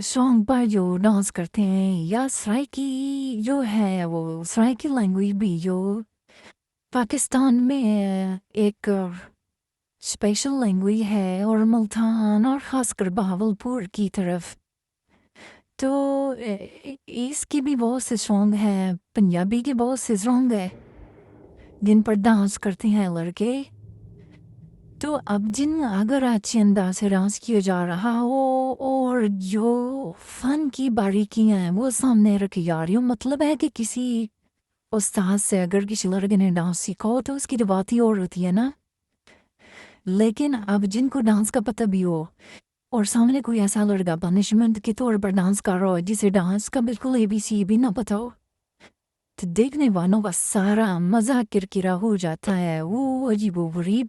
song پر جو dance کرتے ہیں یا سرائکی جو ہے وہ سرائکی لینگویج بھی جو پاکستان میں ایک اسپیشل لینگویج ہے اور ملتان اور خاص کر بہاولپور کی طرف تو اس کی بھی بہت سے سانگ ہیں پنجابی کے بہت سے سانگ ہیں جن پر ڈانس کرتے ہیں لڑکے تو اب جن اگر اچھے انداز سے ڈانس کیا جا رہا ہو اور جو فن کی باریکیاں ہیں وہ سامنے رکھی جا رہی ہو مطلب ہے کہ کسی استاد سے اگر کسی لڑکے نے ڈانس سیکھا ہو تو اس کی تو بات ہی اور ہوتی ہے نا لیکن اب جن کو ڈانس کا پتہ بھی ہو اور سامنے کوئی ایسا لڑکا پنشمنٹ کے طور پر ڈانس کر رہا ہو جسے ڈانس کا بالکل ABC بھی نہ پتہ ہو تو دیکھنے والوں کا سارا مزہ کرکرا ہو جاتا ہے وہ عجیب و غریب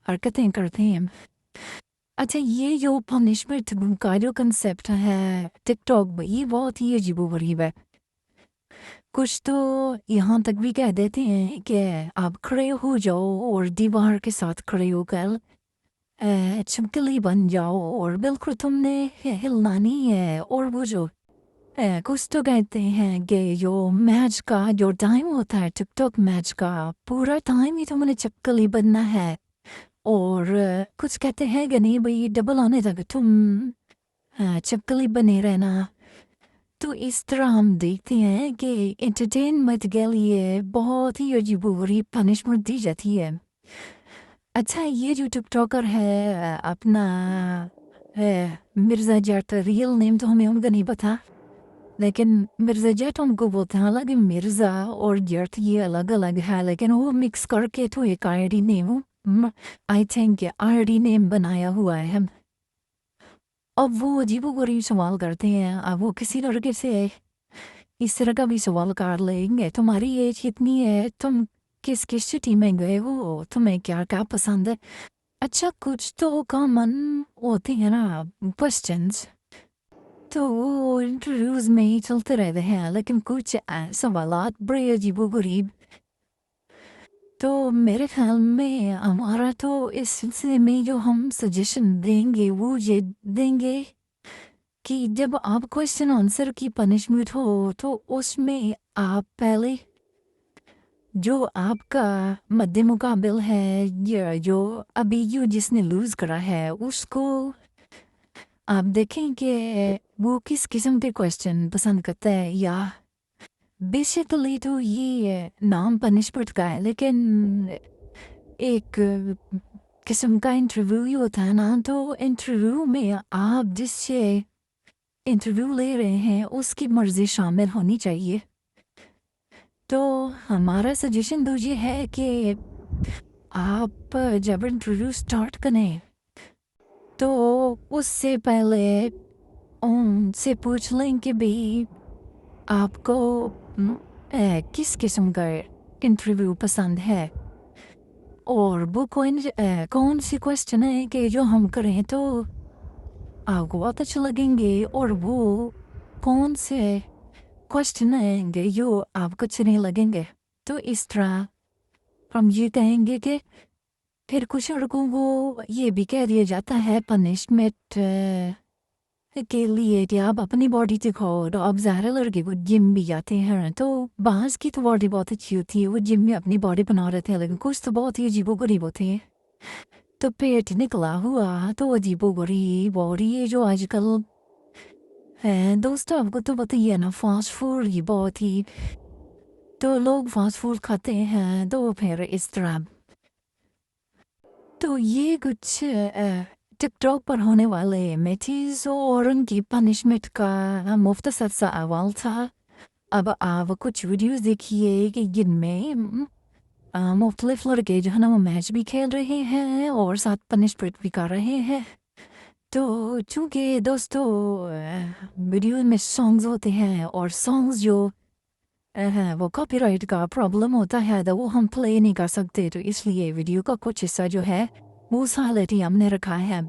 حرکتیں کرتے ہیں اچھا یہ جو پنشمنٹ کا جو کنسیپٹ ہے ٹک ٹاک میں یہ بہت ہی عجیب و غریب ہے کچھ تو یہاں تک بھی کہہ دیتے ہیں کہ آپ کھڑے ہو جاؤ اور دیوار کے ساتھ کھڑے ہو کر چھپکلی بن جاؤ اور بالکل تم نے ہلنا نہیں ہے اور وہ جو کچھ تو کہتے ہیں کہ جو میچ کا جو ٹائم ہوتا ہے ٹک ٹاک میچ کا پورا ٹائم ہی تم نے چھپکلی بننا ہے اور کچھ کہتے ہیں کہ نہیں بھائی ڈبل آنے تک تم چھپکلی بنے رہنا تو اس طرح ہم دیکھتے ہیں کہ انٹرٹینمنٹ کے لیے بہت ہی عجیب و غریب پنشمنٹ دی جاتی ہے اچھا یہ جو ٹک ٹاکر ہے اپنا مرزا جٹ ریئل نیم تو ہمیں ان کا نہیں پتا لیکن مرزا جٹ ان کو بولتے ہیں حالانکہ مرزا اور جٹ یہ الگ الگ ہے لیکن وہ مکس کر کے تو ایک آئی نیم آئی تھنک آئی نیم بنایا ہوا ہے اب وہ عجیب و غریب سوال کرتے ہیں اب وہ کسی لڑکے سے اس طرح کا بھی سوال کر لیں گے تمہاری ایج کتنی ہے تم کس سٹی میں گئے ہو تمہیں کیا کیا پسند ہے اچھا کچھ تو کامن ہوتے ہیں نا کوسچنس تو وہ انٹرویوز میں ہی چلتے رہتے ہیں لیکن کچھ سوالات بڑے عجیب و غریب تو میرے خیال میں ہمارا تو اس سلسلے میں جو ہم سجیشن دیں گے وہ یہ دیں گے کہ جب آپ کوشچن آنسر کی پنشمنٹ ہو تو اس میں آپ پہلے جو آپ کا مد مقابل ہے یا جو ابھی جس نے لوز کرا ہے اس کو آپ دیکھیں کہ وہ کس قسم کے کوشچن پسند کرتا ہے یا بیسیکلی تو یہ نام پنشمنٹ کا ہے لیکن ایک قسم کا انٹرویو ہی ہوتا ہے نا تو انٹرویو میں آپ جس سے انٹرویو لے رہے ہیں اس کی مرضی شامل ہونی چاہیے تو ہمارا سجیشن تو یہ ہے کہ آپ جب انٹرویو سٹارٹ کریں تو اس سے پہلے ان سے پوچھ لیں کہ بھی آپ کو کس قسم کا انٹرویو پسند ہے اور وہ کون سی کوشچن ہے کہ جو ہم کریں تو آپ کو بہت اچھے لگیں گے اور وہ کون سے کوشچن ہیں گے جو آپ کو اچھے نہیں لگیں گے تو اس طرح ہم یہ کہیں گے کہ پھر کچھ لڑکوں کو یہ بھی کہہ دیا جاتا ہے پنشمنٹ کے لیے کہ آپ اپنی باڈی دکھاؤ تو آپ ظاہر لڑکے وہ جم بھی جاتے ہیں تو بعض کی تو باڈی بہت اچھی ہوتی ہے وہ جم میں اپنی باڈی بنا رہتے ہیں لیکن کچھ تو بہت ہی عجیب و غریب ہوتے ہیں تو پیٹ نکلا ہوا تو عجیب و غریب اور یہ جو آج کل دوستوں آپ کو تو پتہ ہی ہے نا فاسٹ فوڈ یہ بہت ہی تو لوگ فاسٹ فوڈ کھاتے ہیں تو پھر اس طرح تو یہ کچھ ٹک ٹاک پر ہونے والے میچز اور ان کی پنشمنٹ کا مختصر سا احوال تھا اب آپ کچھ ویڈیوز دیکھیے کہ جن میں مختلف لڑکے جو ہے نا وہ میچ بھی کھیل رہے ہیں اور ساتھ پنشمنٹ بھی کر رہے ہیں تو چونکہ دوستو ویڈیو میں سانگز ہوتے ہیں اور سانگز جو وہ کاپی رائٹ کا پرابلم ہوتا ہے تو وہ ہم پلے نہیں کر سکتے تو اس لیے ویڈیو کا کچھ حصہ جو ہے وہ سالٹی ہم نے رکھا ہے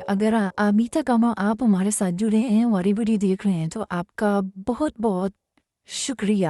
اگر ابھی تک آپ ہمارے ساتھ جڑے ہیں ہماری ویڈیو دیکھ رہے ہیں تو آپ کا بہت بہت شکریہ